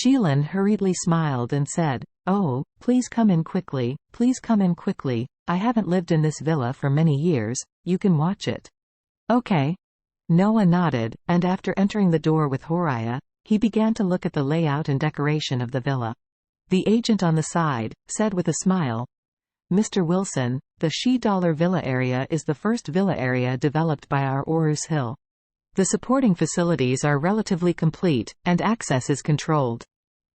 Sheelan hurriedly smiled and said, "Oh, please come in quickly, please come in quickly. I haven't lived in this villa for many years, you can watch it." "Okay." Noah nodded, and after entering the door with Horaya, he began to look at the layout and decoration of the villa. The agent on the side said with a smile, "Mr. Wilson, the $1 Villa area is the first villa area developed by our Orus Hill. The supporting facilities are relatively complete, and access is controlled.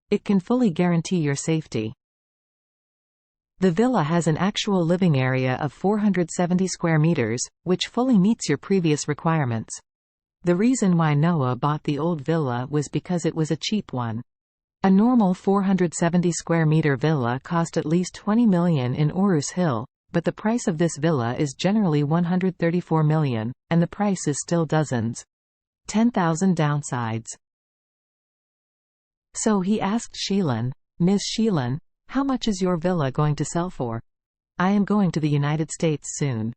It can fully guarantee your safety. The villa has an actual living area of 470 square meters, which fully meets your previous requirements." The reason why Noah bought the old villa was because it was a cheap one. A normal 470 square meter villa cost at least $20 million in Orus Hill, but the price of this villa is generally $134 million, and the price is still dozens. 10,000 downsides. So he asked Sheelan, "Ms. Sheelan, how much is your villa going to sell for? I am going to the United States soon.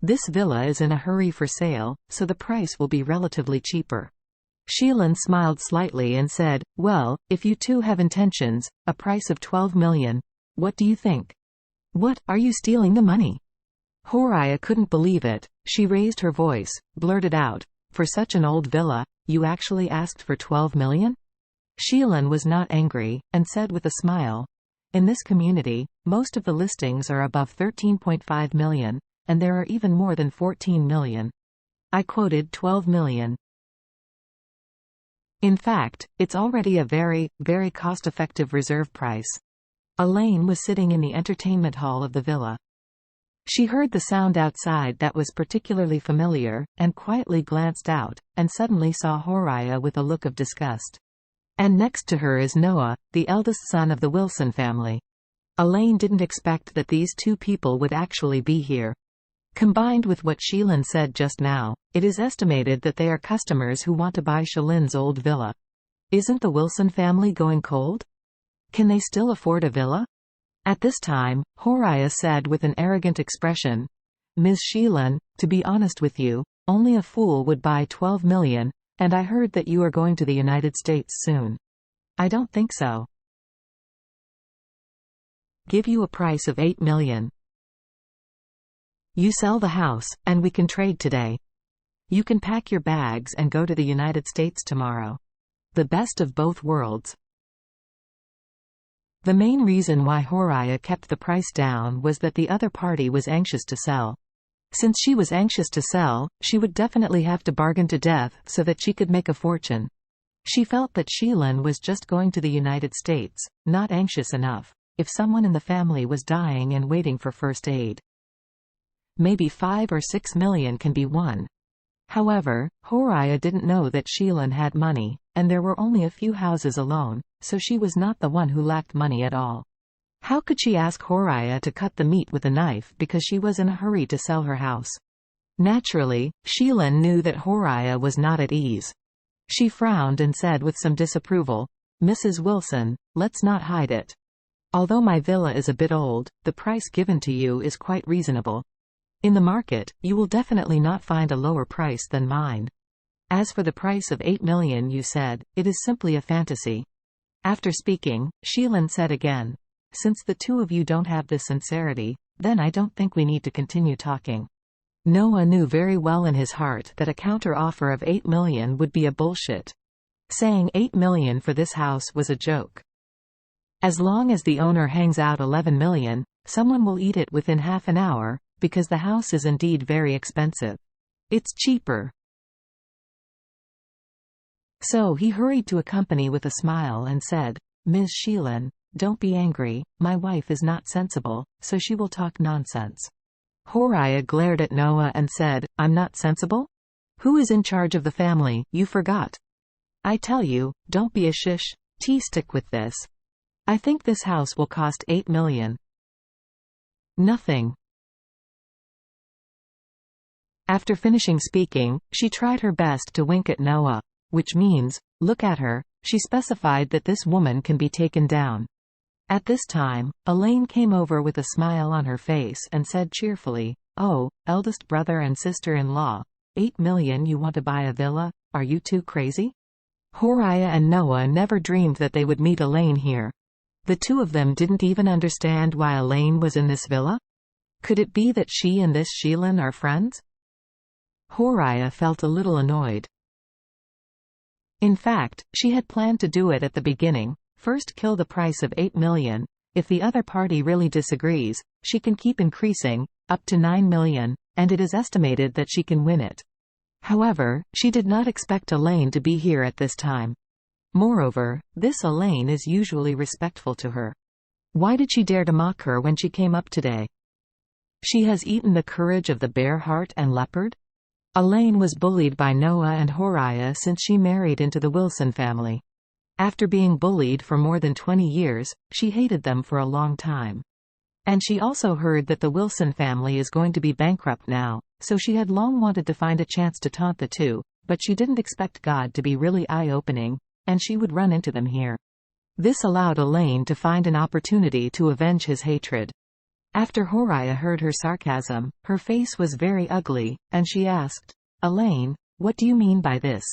This villa is in a hurry for sale, so the price will be relatively cheaper." Sheelan smiled slightly and said, "Well, if you two have intentions, a price of $12 million. What do you think?" "What, are you stealing the money?" Horaya couldn't believe it. She raised her voice, blurted out, "For such an old villa, you actually asked for $12 million? Sheelan was not angry, and said with a smile, "In this community, most of the listings are above $13.5 million, and there are even more than $14 million. I quoted $12 million. In fact, it's already a very, very cost-effective reserve price." Elaine was sitting in the entertainment hall of the villa. She heard the sound outside that was particularly familiar, and quietly glanced out, and suddenly saw Horaya with a look of disgust. And next to her is Noah, the eldest son of the Wilson family. Elaine didn't expect that these two people would actually be here. Combined with what Sheelan said just now, it is estimated that they are customers who want to buy Sheelan's old villa. Isn't the Wilson family going cold? Can they still afford a villa? At this time, Horaya said with an arrogant expression, "Ms. Sheelan, to be honest with you, only a fool would buy $12 million, and I heard that you are going to the United States soon. I don't think so. Give you a price of $8 million. You sell the house, and we can trade today. You can pack your bags and go to the United States tomorrow. The best of both worlds." The main reason why Horaya kept the price down was that the other party was anxious to sell. Since she was anxious to sell, she would definitely have to bargain to death so that she could make a fortune. She felt that Sheelan was just going to the United States, not anxious enough. If someone in the family was dying and waiting for first aid, maybe $5 or $6 million can be won. However, Horaya didn't know that Sheelan had money, and there were only a few houses alone, so she was not the one who lacked money at all. How could she ask Horaya to cut the meat with a knife because she was in a hurry to sell her house? Naturally, Sheelan knew that Horaya was not at ease. She frowned and said with some disapproval, "Mrs. Wilson, let's not hide it. Although my villa is a bit old, the price given to you is quite reasonable. In the market, you will definitely not find a lower price than mine. As for the price of $8 million you said, it is simply a fantasy." After speaking, Sheelan said again, "Since the two of you don't have this sincerity, then I don't think we need to continue talking." Noah knew very well in his heart that a counter-offer of $8 million would be a bullshit. Saying $8 million for this house was a joke. As long as the owner hangs out $11 million, someone will eat it within half an hour, because the house is indeed very expensive. It's cheaper. So he hurried to accompany with a smile and said, "Ms. Sheelan, don't be angry, my wife is not sensible, so she will talk nonsense." Horaya glared at Noah and said, "I'm not sensible? Who is in charge of the family? You forgot. I tell you, don't be a shish. Stick with this. I think this house will cost $8 million. Nothing." After finishing speaking, she tried her best to wink at Noah, which means, "Look at her, she specified that this woman can be taken down." At this time, Elaine came over with a smile on her face and said cheerfully, "Oh, eldest brother and sister-in-law, $8 million you want to buy a villa? Are you two crazy? Horiah and Noah never dreamed that they would meet Elaine here. The two of them didn't even understand why Elaine was in this villa? Could it be that she and this Sheelan are friends? Horiah felt a little annoyed. In fact, she had planned to do it at the beginning. First kill the price of 8 million. If the other party really disagrees, she can keep increasing, up to 9 million, and it is estimated that she can win it. However, she did not expect Elaine to be here at this time. Moreover, this Elaine is usually respectful to her. Why did she dare to mock her when she came up today? She has eaten the courage of the bear heart and leopard? Elaine was bullied by Noah and Horiah since she married into the Wilson family. After being bullied for more than 20 years, she hated them for a long time. And she also heard that the Wilson family is going to be bankrupt now, so she had long wanted to find a chance to taunt the two, but she didn't expect God to be really eye-opening, and she would run into them here. This allowed Elaine to find an opportunity to avenge his hatred. After Horiah heard her sarcasm, her face was very ugly, and she asked, "Elaine, what do you mean by this?"